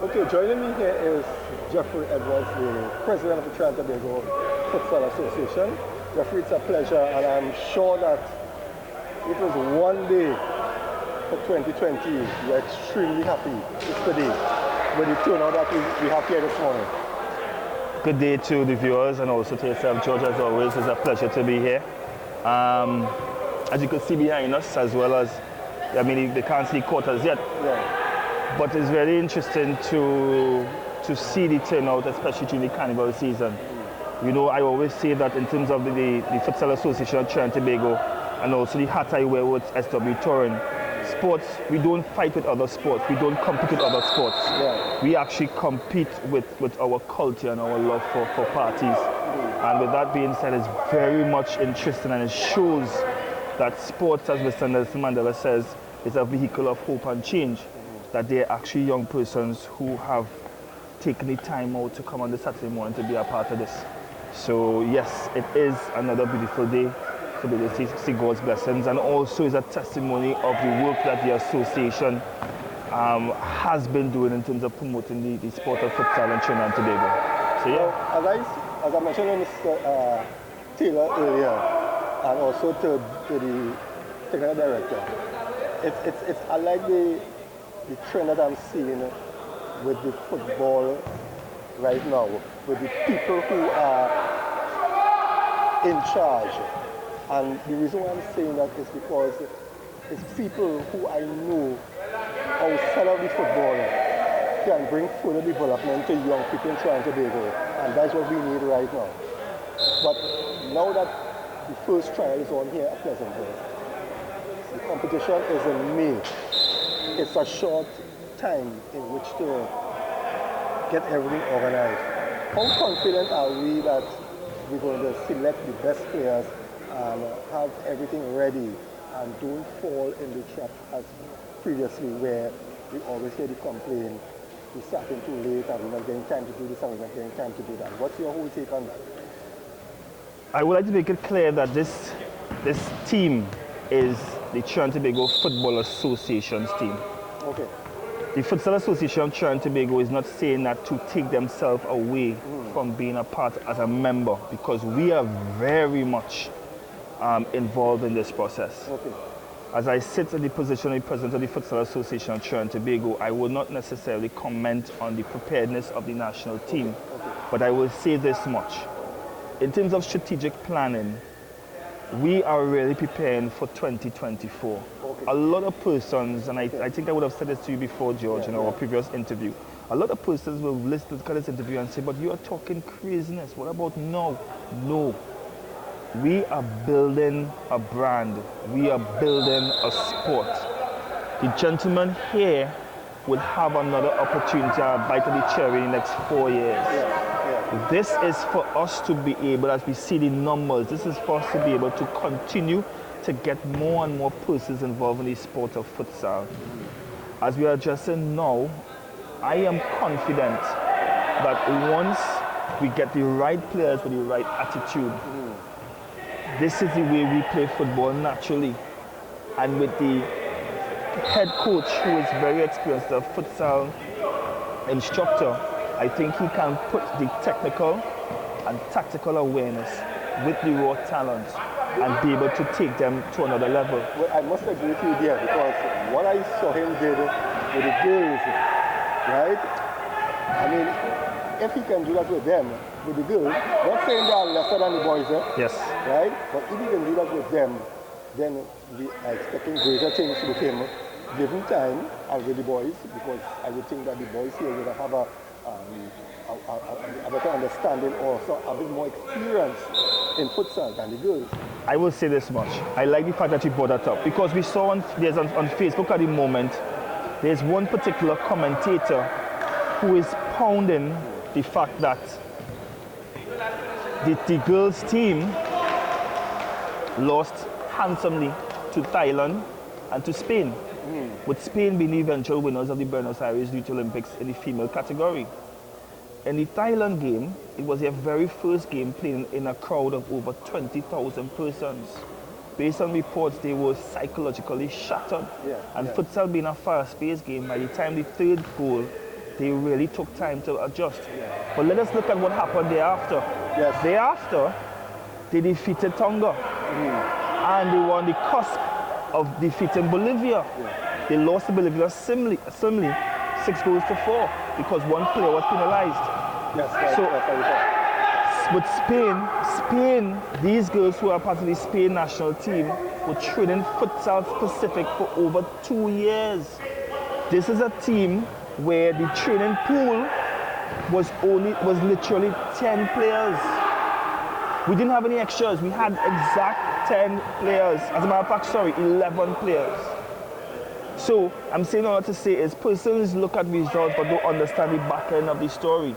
Okay, joining me here is Geoffrey, the president of the Trinidad and Tobago Futsal Association. Geoffrey, it's a pleasure, and I'm sure that it was one day for 2020. You're extremely happy. It's today with the turnout that we have here this morning. Good day to the viewers and also to yourself, George. As always, it's a pleasure to be here. As you can see behind us, as well as, I mean, they can't see quarters yet. Yeah. But it's very interesting to see the turnout, especially during the carnival season. You know, I always say that in terms of the Futsal Association of Trinidad and Tobago and also the hat I wear with SW Touring, sports, we don't fight with other sports, we don't compete with other sports. Yeah. We actually compete with our culture and our love for parties. And with that being said, it's very much interesting, and it shows that sports, as Mr. Nelson Mandela says, is a vehicle of hope and change. That they're actually young persons who have taken the time out to come on this Saturday morning to be a part of this. So yes, it is another beautiful day to be able to see God's blessings, and also is a testimony of the work that the association has been doing in terms of promoting the sport of futsal in Trinidad and Tobago. So yeah. As I mentioned to Mr. Taylor earlier, and also to the technical director, I like the trend that I'm seeing with the football right now, with the people who are in charge. And the reason why I'm saying that is because it's people who I know outside of the football can bring further development to young people in Trinidad and Tobago, and that's what we need right now. But now that the first trial is on here at Pleasantville, the competition is in May. It's a short time in which to get everything organized. How confident are we that we're going to select the best players and have everything ready and don't fall in the trap as previously, where we always hear the complaint, we're starting too late and we're not getting time to do this and we're not getting time to do that. What's your whole take on that? I would like to make it clear that this team is the Trinidad and Tobago Football Association's team. Okay. The Futsal Association of Trinidad and Tobago is not saying that to take themselves away from being a part as a member, because we are very much involved in this process. Okay. As I sit in the position of the president of the Futsal Association of Trinidad and Tobago, I will not necessarily comment on the preparedness of the national team, but I will say this much. In terms of strategic planning, we are really preparing for 2024. Okay. A lot of persons, and I think I would have said this to you before, George, in our previous interview, a lot of persons will listen to this interview and say, but you are talking craziness. What about now? No. We are building a brand. We are building a sport. The gentleman here will have another opportunity to bite of the cherry in the next 4 years. This is for us to be able, as we see the numbers, this is for us to be able to continue to get more and more persons involved in the sport of futsal. As we are addressing now, I am confident that once we get the right players with the right attitude, this is the way we play football naturally. And with the head coach, who is very experienced, the futsal instructor, I think he can put the technical and tactical awareness with the raw talent and be able to take them to another level. Well, I must agree with you there, because what I saw him did with the girls, right? I mean, if he can do that with them, with the girls, not saying they are lesser than the boys, yes, right? But if he can do that with them, then we are expecting greater things with him, given time, and with the boys, because I would think that the boys here would have a better understanding, or a bit more experience in futsal than the girls. I will say this much. I like the fact that you brought that up, because we saw on Facebook at the moment, there's one particular commentator who is pounding the fact that the girls team lost handsomely to Thailand and to Spain, with Spain being the eventual winners of the Buenos Aires Youth Olympics in the female category. In the Thailand game, it was their very first game playing in a crowd of over 20,000 persons. Based on reports, they were psychologically shattered. And futsal being a fast-paced game, by the time the third goal, they really took time to adjust. But let us look at what happened thereafter. Yes. Thereafter, they defeated Tonga. And they were on the cusp of defeating Bolivia. They lost to Bolivia similarly 6-4 because one player was penalized. Yes, So, with Spain, these girls who are part of the Spain national team were training futsal specific for over 2 years. This is a team where the training pool was literally 10 players. We didn't have any extras. We had exact 10 players. As a matter of fact, 11 players. So I'm saying all to say is persons look at results but don't understand the back end of the story.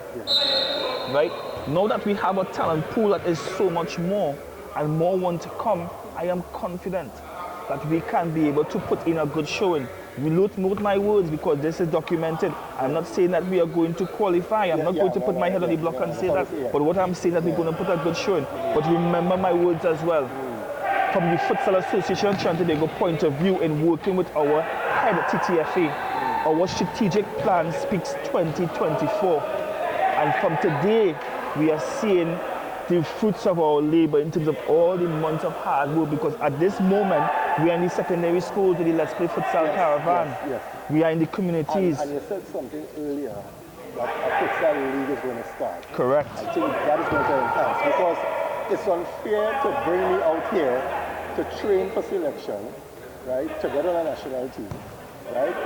Right? Now that we have a talent pool that is so much more and more want to come, I am confident that we can be able to put in a good showing. You note my words because this is documented. I'm not saying that we are going to qualify. I'm not going to put my head on the block and say that. But what I'm saying is that we're going to put a good showing. But remember my words as well. From the Futsal Association of Trinidad and Tobago point of view in working with our head TTFA, our strategic plan speaks 2024. And from today, we are seeing the fruits of our labor in terms of all the months of hard work, because at this moment, we are in the secondary schools with the Let's Play Futsal Caravan. We are in the communities. And you said something earlier, that a futsal league is going to start. Correct. I think that is going to enhance, because it's unfair to bring me out here to train for selection, right, to get on a national team, right?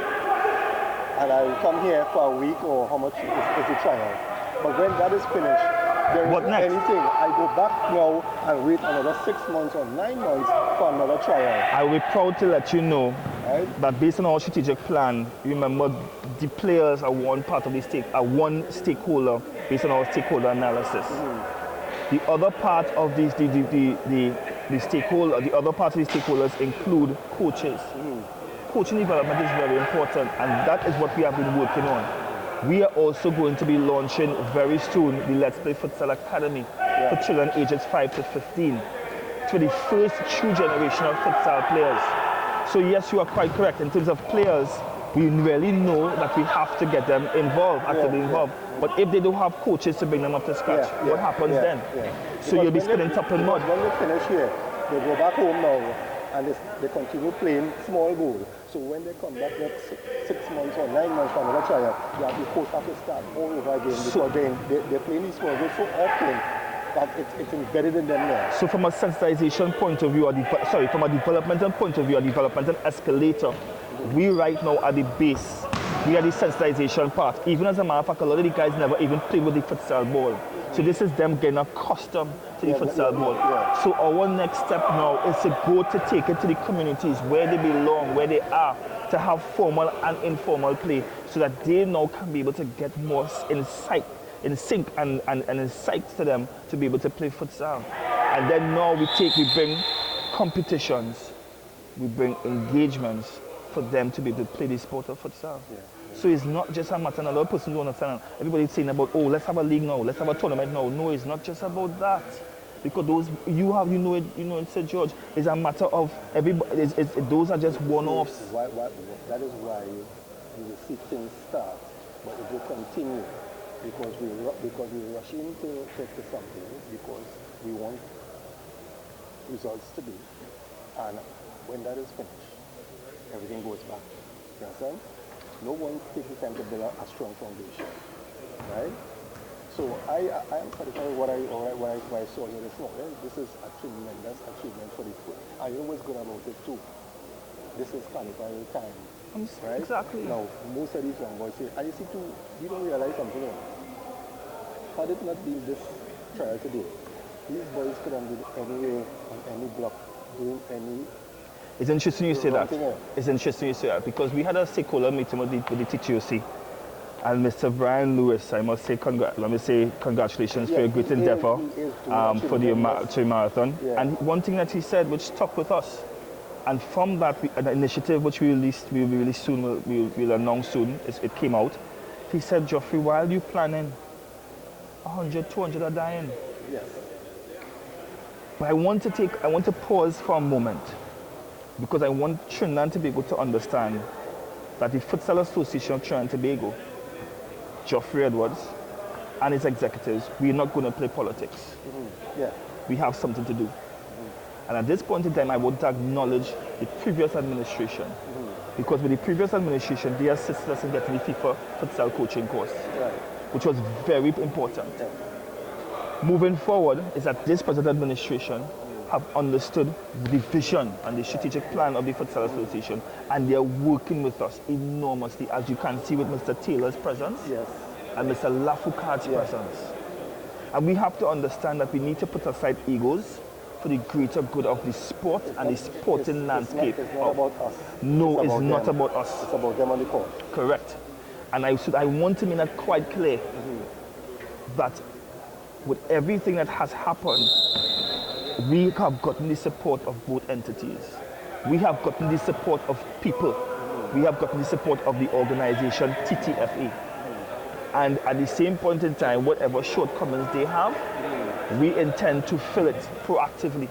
And I will come here for a week or how much is the trial. But when that is finished, there isn't anything. I go back now and wait another 6 months or 9 months for another trial. I will be proud to let you know that based on our strategic plan, remember the players are one part of the one stakeholder based on our stakeholder analysis. The other part of the stakeholder, the other part of the stakeholders include coaches. Coaching development is very important, and that is what we have been working on. We are also going to be launching very soon the Let's Play Futsal Academy for children ages 5 to 15, to the first true generation of futsal players. So yes, you are quite correct. In terms of players, we really know that we have to get them involved, actively involved. But if they don't have coaches to bring them up to scratch, what happens then? So you'll be spinning top and mud. When they finish here, they go back home now and they continue playing small ball. So when they come back next 6 months or 9 months from another trial, the coach have to start all over again, because they're playing these small balls so often that it's embedded in them now. So from a sensitization point of view, from a developmental point of view, a developmental escalator, we right now are the base. We are the sensitization part. Even as a matter of fact, a lot of the guys never even played with the futsal ball. So this is them getting accustomed to the futsal ball. So our next step now is to go to take it to the communities where they belong, where they are, to have formal and informal play, so that they now can be able to get more insight, in sync and insights to them to be able to play futsal. And then now we bring competitions, we bring engagements for them to be able to play the sport of futsal. So it's not just a matter, and a lot of persons don't understand. Everybody's saying about, oh, let's have a league now, let's have a tournament now. No, it's not just about that. Because those, you know it, St. George, it's a matter of everybody, those are just one-offs. That is why you will see things start, but it will continue. Because we rush into something because we want results to be. And when that is finished, everything goes back. You understand? No one takes the time to build a strong foundation, right? So I am satisfied with what I saw here this morning. This is a tremendous achievement for the foot. I always good about it too. This is carnival time, right? Exactly. Now, most of these young boys say, and you see too, you don't realize something else. Had it not been this trial today, these boys could have been anywhere on any block, doing any. It's interesting you say that. It's interesting you say that, because we had a stakeholder meeting with the TTOC, and Mr. Brian Lewis, I must say, congratulations for your great endeavor for the marathon. And one thing that he said, which stuck with us, and from that an initiative which we will release soon, we'll announce soon, it came out. He said, Geoffrey, why are you planning 100, 200 are dying? Yes. But I want to pause for a moment, because I want Trinidad to be able to understand that the Futsal Association of Trinidad and Tobago Geoffrey Edwards and his executives, we're not going to play politics. Yeah. We have something to do. And at this point in time, I want to acknowledge the previous administration. Because with the previous administration, they assisted us in getting the FIFA futsal coaching course, which was very important. Moving forward is that this present administration have understood the vision and the strategic plan of the Futsal Association, and they are working with us enormously, as you can see with Mr. Taylor's presence and Mr. Lafoucade's presence. And we have to understand that we need to put aside egos for the greater good of the sport and the sporting landscape. It's not about us. No, it's not about us. It's about them on the court. Correct. And I want to make that quite clear that with everything that has happened, we have gotten the support of both entities. We have gotten the support of people. We have gotten the support of the organization TTFA. And at the same point in time, whatever shortcomings they have, we intend to fill it proactively.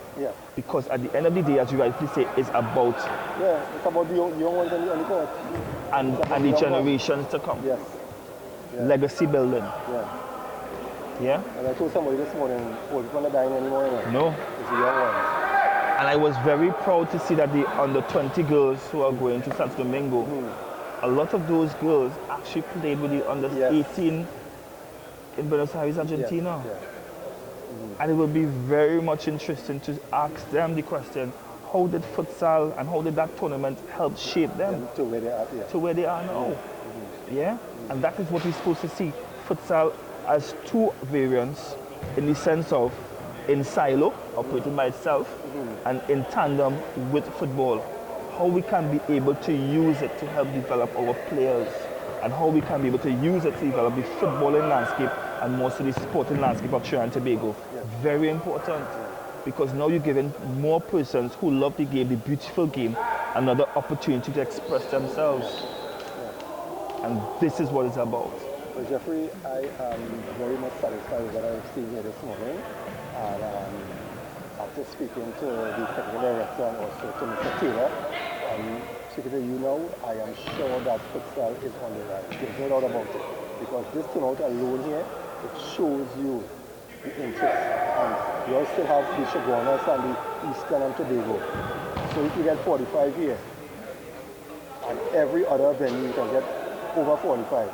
Because at the end of the day, as you rightly say, it's about it's about the young ones on the court. And the generations to come. Legacy building. Yeah? And I told somebody this morning, old people are not dying anymore. No. It's the young ones. And I was very proud to see that the under 20 girls who are going to Santo Domingo, a lot of those girls actually played with the under 18 in Buenos Aires, Argentina. And it will be very much interesting to ask them the question, how did futsal and how did that tournament help shape them to where they are, to where they are now? And that is what we're supposed to see. Futsal as two variants in the sense of in silo, operating by itself, and in tandem with football. How we can be able to use it to help develop our players, and how we can be able to use it to develop the footballing landscape and mostly the sporting landscape of Trinidad and Tobago. Very important, because now you're giving more persons who love the game, the beautiful game, another opportunity to express themselves. And this is what it's about. Well, Geoffrey, I am very much satisfied with what I've seen here this morning. And after speaking to the technical director and also to Mr. Taylor, speaking to you now, I am sure that futsal is on the rise. There's no doubt about it. Because this turnout alone here, it shows you the interest. And you also have the Chaguanas and the Eastern and Tobago. So if you get 45 here, and every other venue you can get over 45.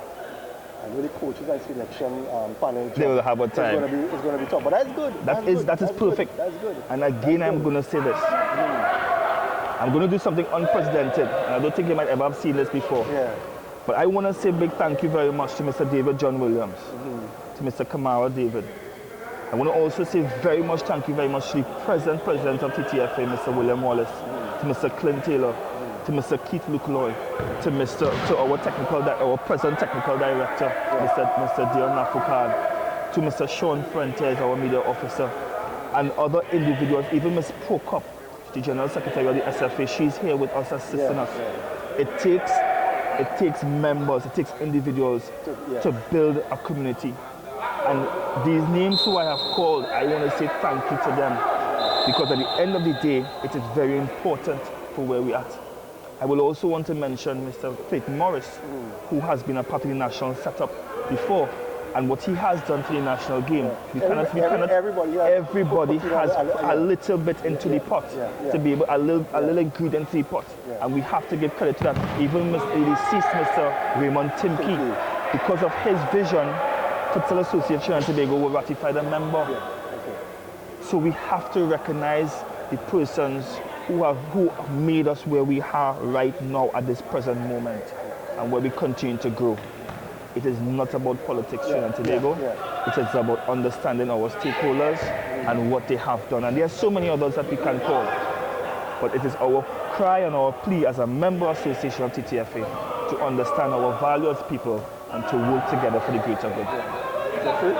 And with the coaches and selection panel, they will have a time. It's going to be tough, but that's good. That is perfect. That's good. And again, I'm going to say this. I'm going to do something unprecedented. And I don't think you might ever have seen this before. But I want to say a big thank you very much to Mr. David John Williams, to Mr. Kamara David. I want to also say very much thank you very much to the present president of TTFA, Mr. William Wallace, to Mr. Clint Taylor, to Mr. Keith Lucloy, to our present technical director, Mr. Dion Lafoucade, to Mr. Sean Fuentes, our media officer, and other individuals, even Ms. Prokop, the General Secretary of the SFA. She's here with us, assisting us. It takes members, it takes individuals to build a community. And these names who I have called, I want to say thank you to them, because at the end of the day, it is very important for where we are at. I will also want to mention Mr. Fatt Morris, who has been a part of the national setup before, and what he has done for the national game. Everybody has a little bit into the pot to be able, a little ingredient to the pot, and we have to give credit to that. Even the deceased Mr. Raymond Timke, because of his vision, Futsal Association of Trinidad and Tobago will ratify the member. So we have to recognize the persons who made us where we are right now at this present moment, and where we continue to grow. It is not about politics, Trinidad and Tobago. It is about understanding our stakeholders and what they have done. And there are so many others that we can call. But it is our cry and our plea as a member association of TTFA to understand our value as people and to work together for the greater good. Geoffrey?